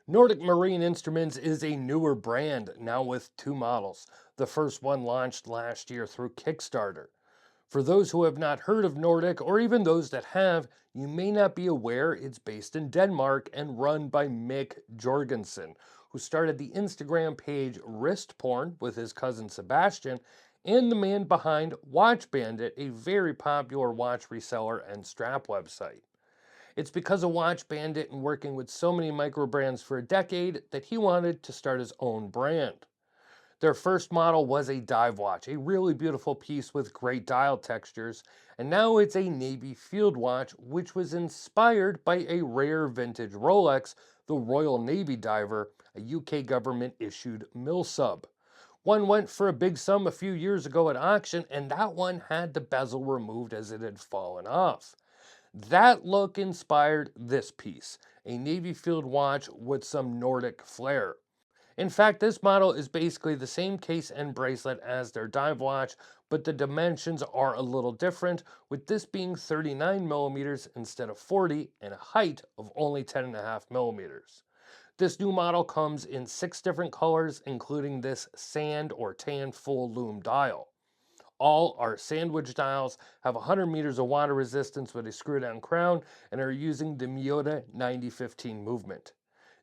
Nordic Marine Instruments is a newer brand, now with two models. The first one launched last year through Kickstarter. For those who have not heard of Nordic, or even those that have, you may not be aware it's based in Denmark and run by Mick Jorgensen, who started the Instagram page Wrist Porn with his cousin Sebastian, and the man behind Watch Bandit, a very popular watch reseller and strap website. It's because of Watch Bandit and working with so many micro brands for a decade that he wanted to start his own brand. Their first model was a dive watch, a really beautiful piece with great dial textures, and now it's a Navy field watch, which was inspired by a rare vintage Rolex, the Royal Navy Diver, a UK government issued mill sub. One went for a big sum a few years ago at auction, and that one had the bezel removed as it had fallen off. That look inspired this piece, a Navy field watch with some Nordic flair. In fact, this model is basically the same case and bracelet as their dive watch, but the dimensions are a little different, with this being 39 millimeters instead of 40 and a height of only 10.5 millimeters. This new model comes in 6 different colors, including this sand or tan full lume dial. All are sandwich dials, have 100 meters of water resistance with a screw-down crown, and are using the Miyota 9015 movement.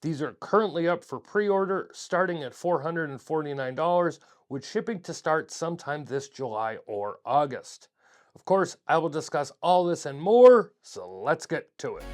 These are currently up for pre-order, starting at $449, with shipping to start sometime this July or August. Of course, I will discuss all this and more, so let's get to it.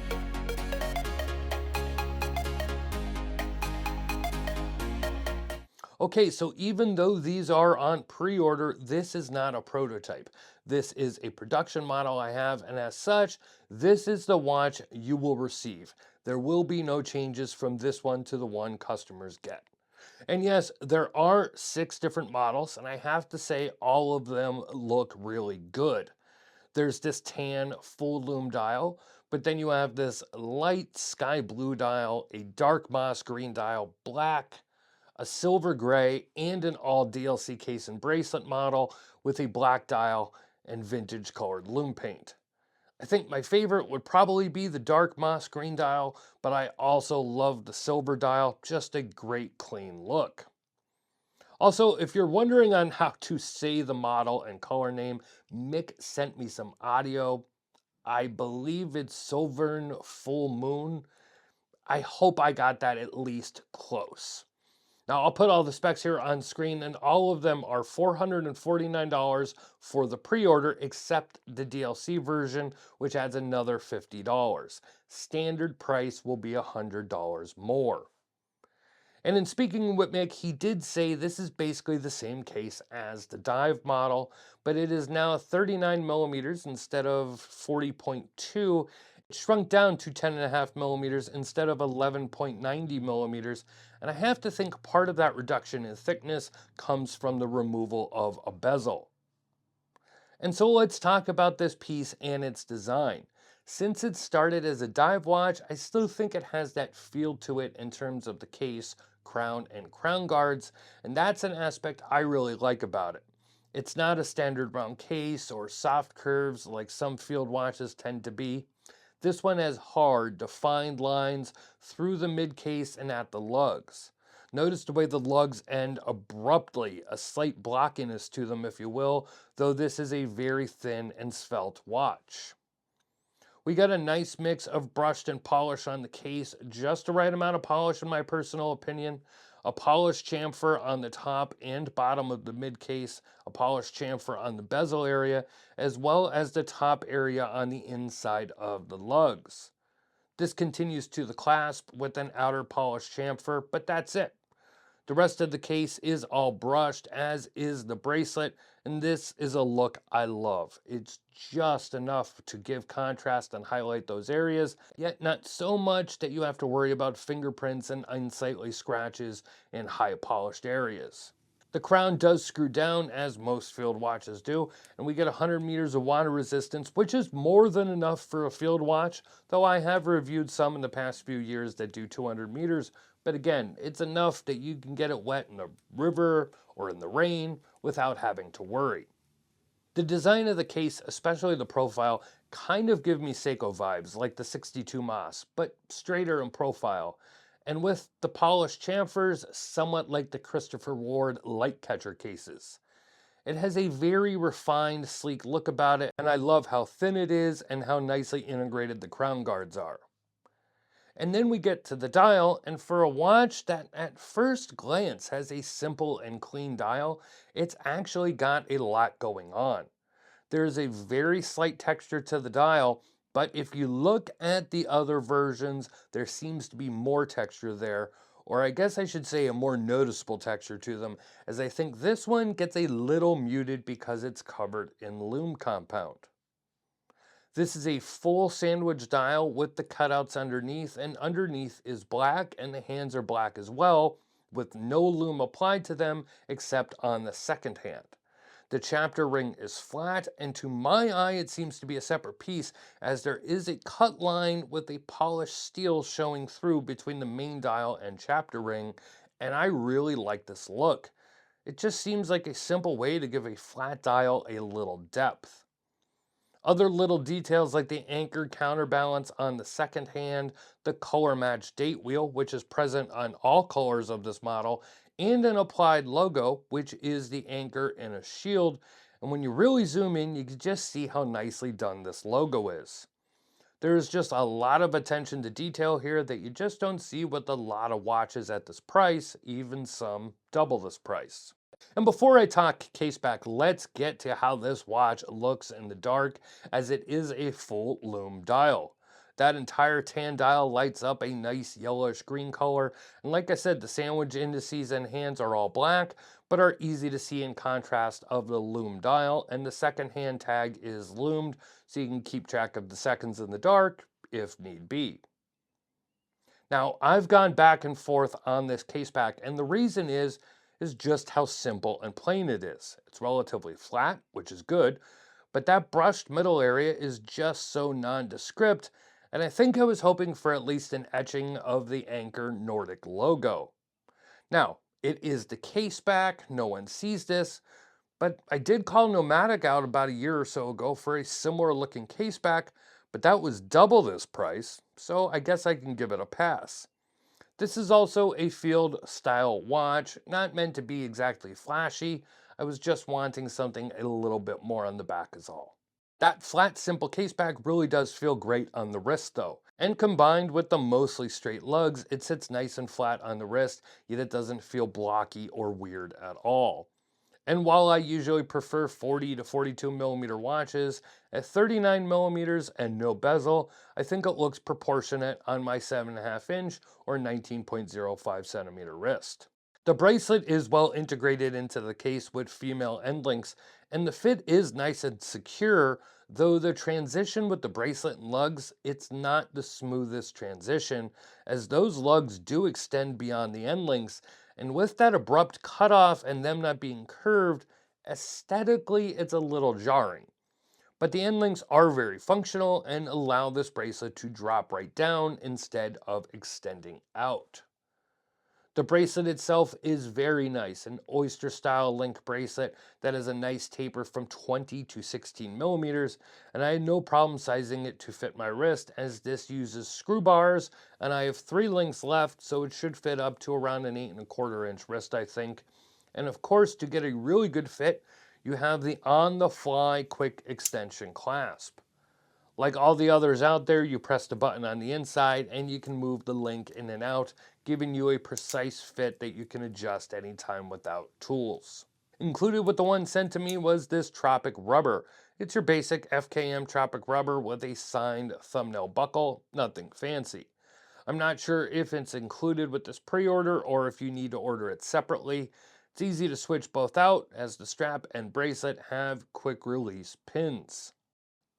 Okay, so even though these are on pre-order, this is not a prototype. This is a production model I have, and as such, this is the watch you will receive. There will be no changes from this one to the one customers get. And yes, there are 6 different models, and I have to say all of them look really good. There's this tan full lume dial, but then you have this light sky blue dial, a dark moss green dial, black, a silver gray, and an all DLC case and bracelet model with a black dial and vintage colored lume paint. I think my favorite would probably be the dark moss green dial, but I also love the silver dial, just a great clean look. Also, if you're wondering on how to say the model and color name, Mick sent me some audio. I believe it's SØVÄRN Full Moon. I hope I got that at least close. Now, I'll put all the specs here on screen, and all of them are $449 for the pre-order, except the DLC version, which adds another $50. Standard price will be $100 more. And in speaking with Mick, he did say this is basically the same case as the dive model, but it is now 39 millimeters instead of 40.2. It shrunk down to 10.5 millimeters instead of 11.90 millimeters. And I have to think part of that reduction in thickness comes from the removal of a bezel. And so let's talk about this piece and its design. Since it started as a dive watch, I still think it has that feel to it in terms of the case, crown, and crown guards, and that's an aspect I really like about it. It's not a standard round case or soft curves like some field watches tend to be. This one has hard, defined lines through the mid case and at the lugs. Notice the way the lugs end abruptly, a slight blockiness to them if you will, though this is a very thin and svelte watch. We got a nice mix of brushed and polish on the case, just the right amount of polish in my personal opinion. A polished chamfer on the top and bottom of the mid case, a polished chamfer on the bezel area, as well as the top area on the inside of the lugs. This continues to the clasp with an outer polished chamfer, but that's it. The rest of the case is all brushed, as is the bracelet, and this is a look I love. It's just enough to give contrast and highlight those areas, yet not so much that you have to worry about fingerprints and unsightly scratches in high polished areas. The crown does screw down, as most field watches do, and we get 100 meters of water resistance, which is more than enough for a field watch, though I have reviewed some in the past few years that do 200 meters, but again, it's enough that you can get it wet in the river or in the rain without having to worry. The design of the case, especially the profile, kind of give me Seiko vibes, like the 62 Mas, but straighter in profile. and with the polished chamfers somewhat like the Christopher Ward light catcher cases. It has a very refined, sleek look about it, and I love how thin it is and how nicely integrated the crown guards are. And then we get to the dial, and for a watch that at first glance has a simple and clean dial, it's actually got a lot going on. There's a very slight texture to the dial, but if you look at the other versions, there seems to be more texture there, or I guess I should say a more noticeable texture to them, as I think this one gets a little muted because it's covered in Lume compound. This is a full sandwich dial with the cutouts underneath, and underneath is black, and the hands are black as well, with no Lume applied to them except on the second hand. The chapter ring is flat, and to my eye it seems to be a separate piece, as there is a cut line with a polished steel showing through between the main dial and chapter ring, and I really like this look. It just seems like a simple way to give a flat dial a little depth. Other little details like the anchor counterbalance on the second hand, the color match date wheel, which is present on all colors of this model, and an applied logo, which is the anchor and a shield. And when you really zoom in, you can just see how nicely done this logo is. There's just a lot of attention to detail here that you just don't see with a lot of watches at this price, even some double this price. And before I talk caseback, let's get to how this watch looks in the dark, as it is a full Lume dial. That entire tan dial lights up a nice yellowish green color, and like I said, the sandwich indices and hands are all black, but are easy to see in contrast of the Lume dial, and the second hand tag is lumed, so you can keep track of the seconds in the dark if need be. Now, I've gone back and forth on this caseback, and the reason is just how simple and plain it is. It's relatively flat, which is good, but that brushed middle area is just so nondescript, and I think I was hoping for at least an etching of the Anchor Nordic logo. Now, it is the caseback, no one sees this, but I did call Nomadic out about a year or so ago for a similar looking caseback, but that was double this price, so I guess I can give it a pass. This is also a field style watch, not meant to be exactly flashy. I was just wanting something a little bit more on the back is all. That flat simple caseback really does feel great on the wrist though. And combined with the mostly straight lugs, it sits nice and flat on the wrist, yet it doesn't feel blocky or weird at all. And while I usually prefer 40 to 42 millimeter watches, at 39 millimeters and no bezel, I think it looks proportionate on my 7.5 inch or 19.05 centimeter wrist. The bracelet is well integrated into the case with female end links, and the fit is nice and secure, though the transition with the bracelet and lugs, it's not the smoothest transition, as those lugs do extend beyond the end links, and with that abrupt cutoff and them not being curved, aesthetically it's a little jarring. But the end links are very functional and allow this bracelet to drop right down instead of extending out. The bracelet itself is very nice, an oyster style link bracelet that has a nice taper from 20 to 16 millimeters, and I had no problem sizing it to fit my wrist, as this uses screw bars, and I have 3 links left, so it should fit up to around an 8.25 inch wrist, I think. And of course, to get a really good fit, you have the on the fly quick extension clasp. Like all the others out there, you press the button on the inside and you can move the link in and out, giving you a precise fit that you can adjust anytime without tools. Included with the one sent to me was this Tropic rubber. It's your basic FKM Tropic rubber with a signed thumbnail buckle, nothing fancy. I'm not sure if it's included with this pre-order or if you need to order it separately. It's easy to switch both out, as the strap and bracelet have quick release pins.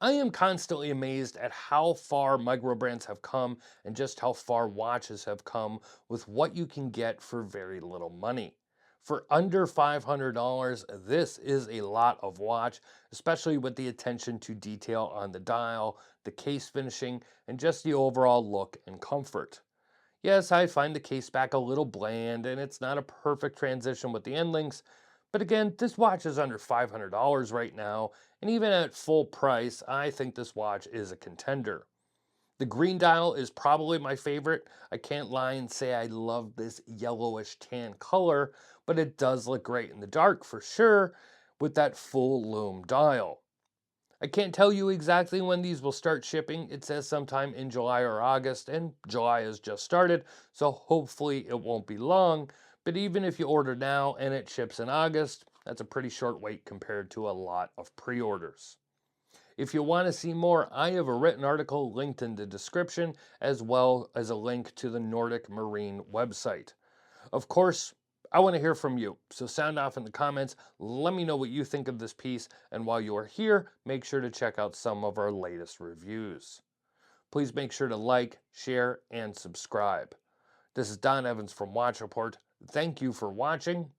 I am constantly amazed at how far micro brands have come and just how far watches have come with what you can get for very little money. For under $500, this is a lot of watch, especially with the attention to detail on the dial, the case finishing, and just the overall look and comfort. Yes, I find the case back a little bland and it's not a perfect transition with the end links, but again, this watch is under $500 right now, and even at full price, I think this watch is a contender. The green dial is probably my favorite. I can't lie and say I love this yellowish tan color, but it does look great in the dark for sure with that full lume dial. I can't tell you exactly when these will start shipping. It says sometime in July or August, and July has just started, so hopefully it won't be long. But even if you order now and it ships in August, that's a pretty short wait compared to a lot of pre-orders. If you want to see more, I have a written article linked in the description, as well as a link to the Nordic Marine website. Of course, I want to hear from you, so sound off in the comments. Let me know what you think of this piece, and while you are here, make sure to check out some of our latest reviews. Please make sure to like, share, and subscribe. This is Don Evans from Watch Report. Thank you for watching,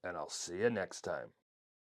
and I'll see you next time.